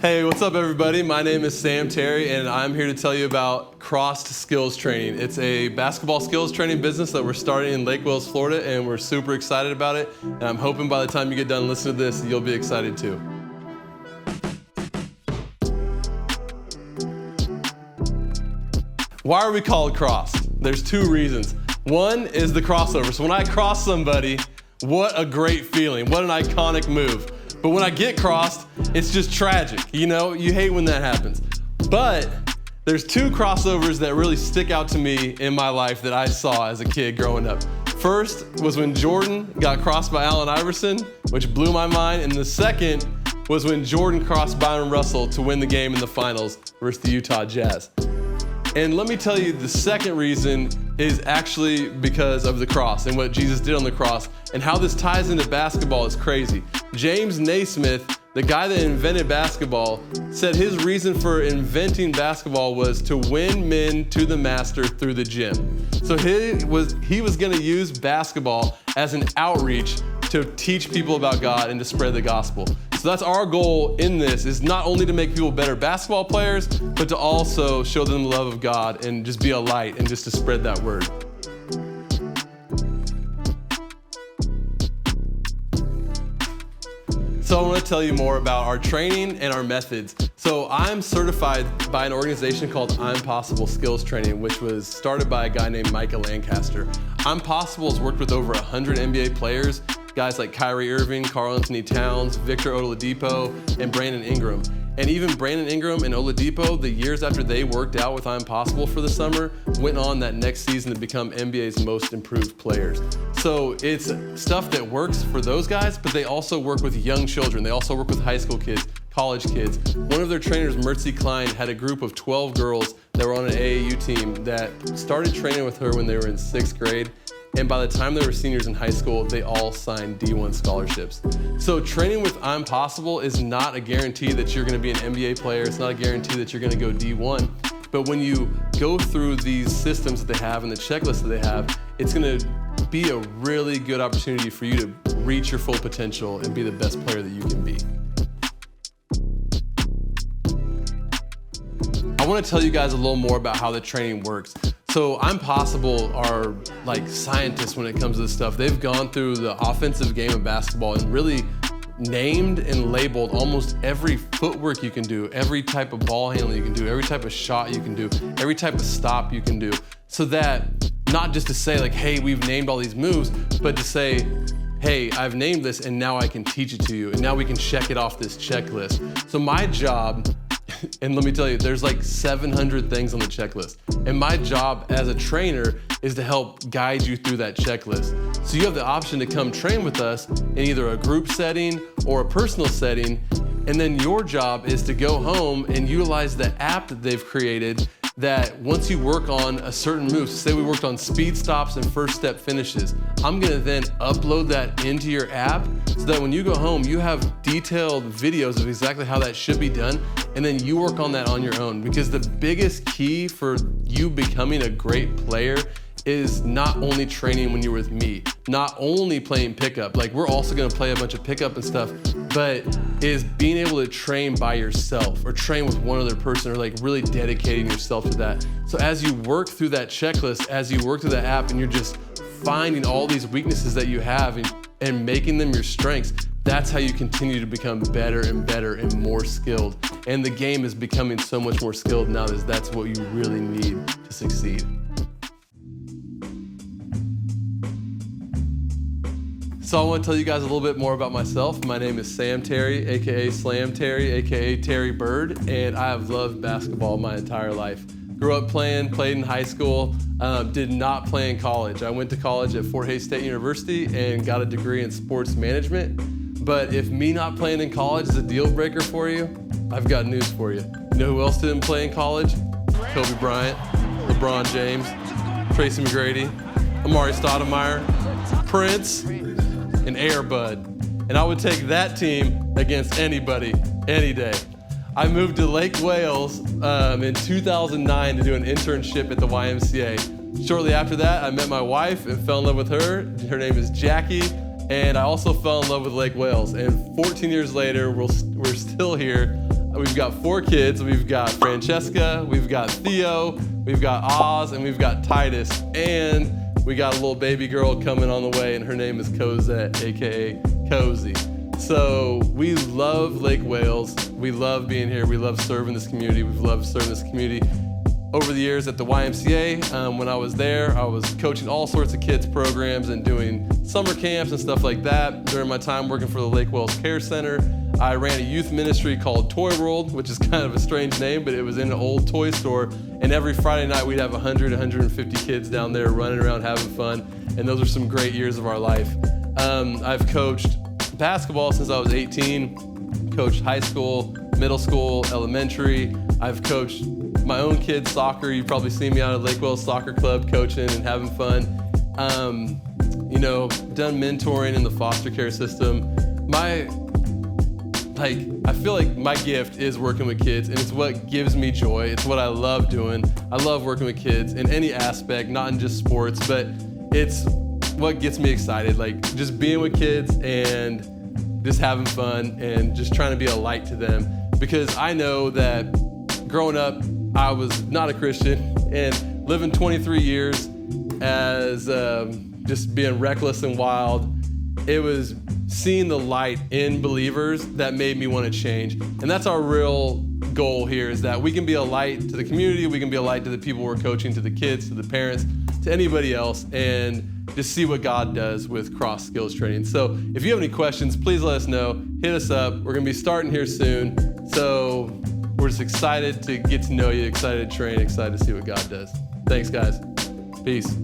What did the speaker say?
Hey, what's up everybody? My name is Sam Terry and I'm here to tell you about Crossed Skills Training. It's a basketball skills training business that we're starting in Lake Wales, Florida, and we're super excited about it. And I'm hoping by the time you get done listening to this, you'll be excited too. Why are we called Crossed? There's two reasons. One is the crossover. So when I cross somebody, what a great feeling. What an iconic move. But when I get crossed, it's just tragic. You know, you hate when that happens. But there's two crossovers that really stick out to me in my life that I saw as a kid growing up. First was when Jordan got crossed by Allen Iverson, which blew my mind. And the second was when Jordan crossed Byron Russell to win the game in the finals versus the Utah Jazz. And let me tell you, the second reason is actually because of the cross and what Jesus did on the cross, and how this ties into basketball is crazy. James Naismith, the guy that invented basketball, said his reason for inventing basketball was to win men to the master through the gym. So he was gonna use basketball as an outreach to teach people about God and to spread the gospel. So that's our goal in this, is not only to make people better basketball players, but to also show them the love of God and just be a light and just to spread that word. So I want to tell you more about our training and our methods. So I'm certified by an organization called I'm Possible Skills Training, which was started by a guy named Micah Lancaster. I'm Possible has worked with over 100 NBA players, guys like Kyrie Irving, Karl Anthony Towns, Victor Oladipo, and Brandon Ingram. And even Brandon Ingram and Oladipo, the years after they worked out with I'm Possible for the summer, went on that next season to become NBA's most improved players. So it's stuff that works for those guys, but they also work with young children. They also work with high school kids, college kids. One of their trainers, Mertzi Klein, had a group of 12 girls that were on an AAU team that started training with her when they were in 6th grade. And by the time they were seniors in high school, they all signed D1 scholarships. So training with I'm Possible is not a guarantee that you're gonna be an NBA player. It's not a guarantee that you're gonna go D1. But when you go through these systems that they have and the checklist that they have, it's gonna be a really good opportunity for you to reach your full potential and be the best player that you can be. I wanna tell you guys a little more about how the training works. So I'm Possible are like scientists when it comes to this stuff. They've gone through the offensive game of basketball and really named and labeled almost every footwork you can do, every type of ball handling you can do, every type of shot you can do, every type of stop you can do. So that not just to say like, hey, we've named all these moves, but to say, hey, I've named this and now I can teach it to you and now we can check it off this checklist. So my job, and let me tell you, there's like 700 things on the checklist. And my job as a trainer is to help guide you through that checklist. So you have the option to come train with us in either a group setting or a personal setting. And then your job is to go home and utilize the app that they've created that once you work on a certain move, say we worked on speed stops and first step finishes, I'm gonna then upload that into your app so that when you go home, you have detailed videos of exactly how that should be done, and then you work on that on your own. Because the biggest key for you becoming a great player is not only training when you're with me, not only playing pickup, like we're also gonna play a bunch of pickup and stuff, but is being able to train by yourself or train with one other person or like really dedicating yourself to that. So as you work through that checklist, as you work through the app and you're just finding all these weaknesses that you have and making them your strengths, that's how you continue to become better and better and more skilled. And the game is becoming so much more skilled now that that's what you really need to succeed. So I want to tell you guys a little bit more about myself. My name is Sam Terry, AKA Slam Terry, AKA Terry Bird, and I have loved basketball my entire life. Grew up playing, played in high school, did not play in college. I went to college at Fort Hays State University and got a degree in sports management. But if me not playing in college is a deal breaker for you, I've got news for you. You know who else didn't play in college? Kobe Bryant, LeBron James, Tracy McGrady, Amari Stoudemire, Prince, and Air Bud. And I would take that team against anybody, any day. I moved to Lake Wales in 2009 to do an internship at the YMCA. Shortly after that, I met my wife and fell in love with her. Her name is Jackie, and I also fell in love with Lake Wales. And 14 years later, we're still here. we've got 4 kids. We've got Francesca, we've got Theo, we've got Oz, and we've got Titus. And we got a little baby girl coming on the way, and her name is Cosette, AKA Cozy. So we love Lake Wales. We love being here. We love serving this community. We've loved serving this community over the years at the YMCA. When I was there, I was coaching all sorts of kids programs and doing summer camps and stuff like that. During my time working for the Lake Wales Care Center, I ran a youth ministry called Toy World, which is kind of a strange name, but it was in an old toy store. And every Friday night we'd have 100, 150 kids down there running around having fun. And those are some great years of our life. I've coached basketball since I was 18, coached high school, middle school, elementary. I've coached my own kids' soccer. You've probably seen me out at Lake Wales Soccer Club coaching and having fun. Done mentoring in the foster care system. I feel like my gift is working with kids, and it's what gives me joy. It's what I love doing. I love working with kids in any aspect, not in just sports, but it's what gets me excited. Like just being with kids and just having fun and just trying to be a light to them. Because I know that growing up, I was not a Christian, and living 23 years as just being reckless and wild, it was seeing the light in believers that made me want to change. And that's our real goal here, is that we can be a light to the community, we can be a light to the people we're coaching, to the kids, to the parents, to anybody else, and just see what God does with Cross Skills Training. So if you have any questions, please let us know. Hit us up. We're going to be starting here soon. So we're just excited to get to know you, excited to train, excited to see what God does. Thanks, guys. Peace.